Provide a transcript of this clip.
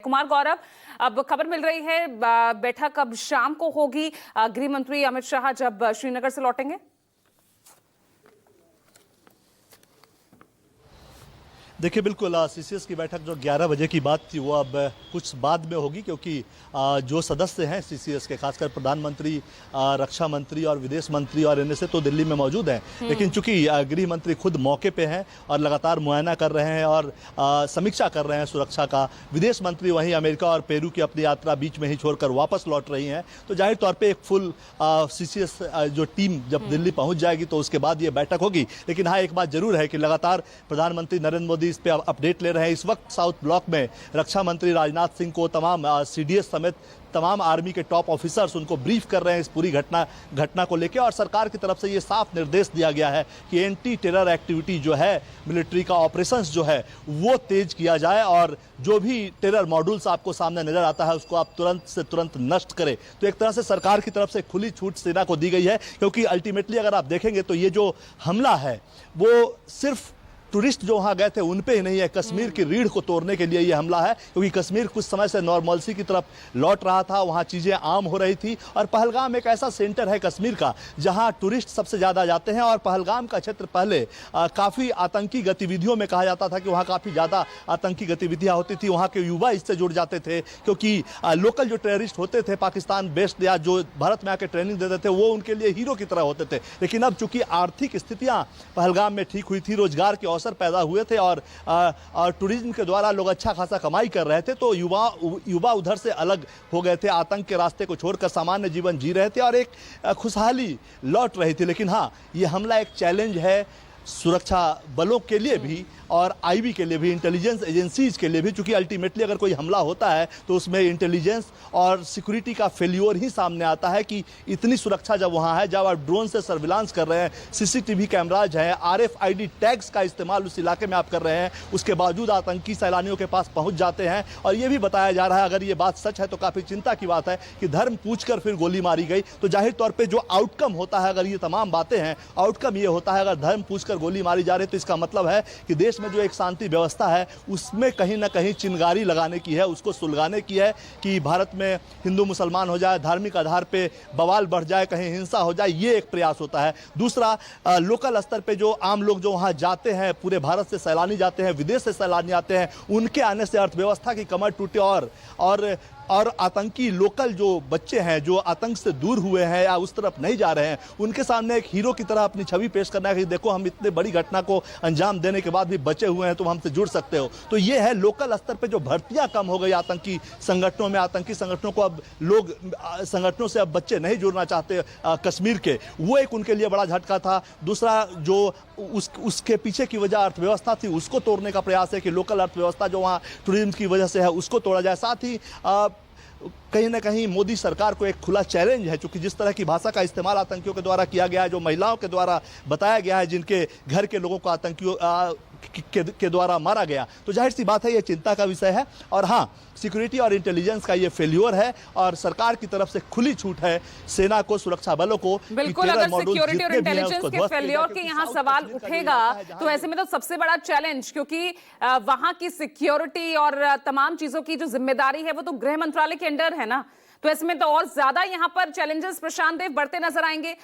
कुमार गौरव, अब खबर मिल रही है बैठक अब शाम को होगी। गृह मंत्री अमित शाह जब श्रीनगर से लौटेंगे। देखिए बिल्कुल सीसीएस की बैठक जो 11 बजे की बात थी वो अब कुछ बाद में होगी, क्योंकि जो सदस्य हैं सीसीएस के, खासकर प्रधानमंत्री, रक्षा मंत्री और विदेश मंत्री और एनएसए तो दिल्ली में मौजूद हैं। लेकिन चूंकि गृह मंत्री खुद मौके पे हैं और लगातार मुआयना कर रहे हैं और समीक्षा कर रहे हैं सुरक्षा का, विदेश मंत्री वहीं अमेरिका और पेरू की अपनी यात्रा बीच में ही छोड़कर वापस लौट रही हैं, तो जाहिर तौर पर एक फुल सीसीएस जो टीम जब दिल्ली पहुँच जाएगी तो उसके बाद ये बैठक होगी। लेकिन हाँ, एक बात जरूर है कि लगातार प्रधानमंत्री नरेंद्र मोदी इस पे अपडेट ले रहे हैं। इस वक्त साउथ ब्लॉक में रक्षा मंत्री राजनाथ सिंह को तमाम सीडीएस समेत तमाम आर्मी के टॉप ऑफिसर्स उनको ब्रीफ कर रहे हैं इस पूरी घटना को लेकर, और सरकार की तरफ से ये साफ निर्देश दिया गया है कि एंटी टेरर एक्टिविटी जो है, मिलिट्री का ऑपरेशंस जो है वो तेज किया जाए और जो भी टेरर मॉड्यूल्स आपको सामने नजर आता है उसको आप तुरंत से तुरंत नष्ट करें। तो एक तरह से सरकार की तरफ से खुली छूट सेना को दी गई है, क्योंकि अल्टीमेटली अगर आप देखेंगे तो ये जो हमला है वो सिर्फ टूरिस्ट जो वहां गए थे उन पे ही नहीं है, कश्मीर की रीढ़ को तोड़ने के लिए ये हमला है। क्योंकि कश्मीर कुछ समय से नॉर्मलसी की तरफ लौट रहा था, वहां चीजें आम हो रही थी, और पहलगाम एक ऐसा सेंटर है कश्मीर का जहां टूरिस्ट सबसे ज्यादा जाते हैं। और पहलगाम का क्षेत्र पहले काफी आतंकी गतिविधियों में कहा जाता था कि वहां काफी ज्यादा आतंकी गतिविधियां होती थी, वहां के युवा इससे जुड़ जाते थे, क्योंकि लोकल जो टेररिस्ट होते थे पाकिस्तान बेस्ड या जो भारत में आके ट्रेनिंग देते थे वो उनके लिए हीरो की तरह होते थे। लेकिन अब चूंकि आर्थिक स्थितियां पहलगाम में ठीक हुई थी, रोजगार के अवसर पैदा हुए थे और टूरिज्म के द्वारा लोग अच्छा खासा कमाई कर रहे थे, तो युवा उधर से अलग हो गए थे, आतंक के रास्ते को छोड़कर सामान्य जीवन जी रहे थे और एक खुशहाली लौट रही थी। लेकिन हाँ, ये हमला एक चैलेंज है सुरक्षा बलों के लिए भी और आईबी के लिए भी, इंटेलिजेंस एजेंसीज के लिए भी, क्योंकि अल्टीमेटली अगर कोई हमला होता है तो उसमें इंटेलिजेंस और सिक्योरिटी का फेल्योर ही सामने आता है कि इतनी सुरक्षा जब वहां है, जब आप ड्रोन से सर्विलांस कर रहे हैं, सीसीटीवी कैमराज हैं, आरएफआईडी टैग्स का इस्तेमाल उस इलाके में आप कर रहे हैं, उसके बावजूद आतंकी सैलानियों के पास पहुंच जाते हैं। और ये भी बताया जा रहा है, अगर ये बात सच है तो काफी चिंता की बात है कि धर्म पूछकर फिर गोली मारी गई। तो जाहिर तौर पर जो आउटकम होता है, अगर ये तमाम बातें हैं, आउटकम ये होता है अगर धर्म पूछकर गोली मारी जा रही है तो इसका मतलब है कि देश में जो एक शांति व्यवस्था है उसमें कहीं ना कहीं चिंगारी लगाने की है, उसको सुलगाने की है कि भारत में हिंदू मुसलमान हो जाए, धार्मिक आधार पे बवाल बढ़ जाए, कहीं हिंसा हो जाए, ये एक प्रयास होता है। दूसरा, लोकल स्तर पे जो आम लोग जो वहां जाते हैं, पूरे भारत से सैलानी जाते हैं, विदेश से सैलानी आते हैं, उनके आने से अर्थव्यवस्था की कमर टूटे और आतंकी लोकल जो बच्चे हैं जो आतंक से दूर हुए हैं या उस तरफ नहीं जा रहे हैं, उनके सामने एक हीरो की तरह अपनी छवि पेश करना है कि देखो हम इतने बड़ी घटना को अंजाम देने के बाद भी बचे हुए हैं, तुम हमसे जुड़ सकते हो। तो ये है लोकल स्तर पे जो भर्तियां कम हो गई आतंकी संगठनों में, आतंकी संगठनों को अब लोग संगठनों से अब बच्चे नहीं जुड़ना चाहते कश्मीर के, वो एक उनके लिए बड़ा झटका था। दूसरा, जो उसके पीछे की वजह अर्थव्यवस्था थी उसको तोड़ने का प्रयास है कि लोकल अर्थव्यवस्था जो वहाँ टूरिज्म की वजह से है उसको तोड़ा जाए। साथ ही कहीं ना कहीं मोदी सरकार को एक खुला चैलेंज है, क्योंकि जिस तरह की भाषा का इस्तेमाल आतंकियों के द्वारा किया गया है, जो महिलाओं के द्वारा बताया गया है, जिनके घर के लोगों को आतंकियों के द्वारा मारा गया, तो जाहिर सी बात है ये चिंता का विषय है। और हाँ, सिक्योरिटी और इंटेलिजेंस का ये फेल्योर है और सरकार की तरफ से खुली छूट है सेना को, सुरक्षा बलों को। बिल्कुल, अगर सिक्योरिटी और इंटेलिजेंस के फेल्योर के यहाँ सवाल उठेगा तो ऐसे में तो सबसे बड़ा चैलेंज, क्योंकि वहां की सिक्योरिटी और तमाम चीजों की जो जिम्मेदारी है वो तो गृह मंत्रालय के अंडर है ना, तो ऐसे में तो और ज्यादा यहाँ पर चैलेंजेस प्रशांत देव बढ़ते नजर आएंगे।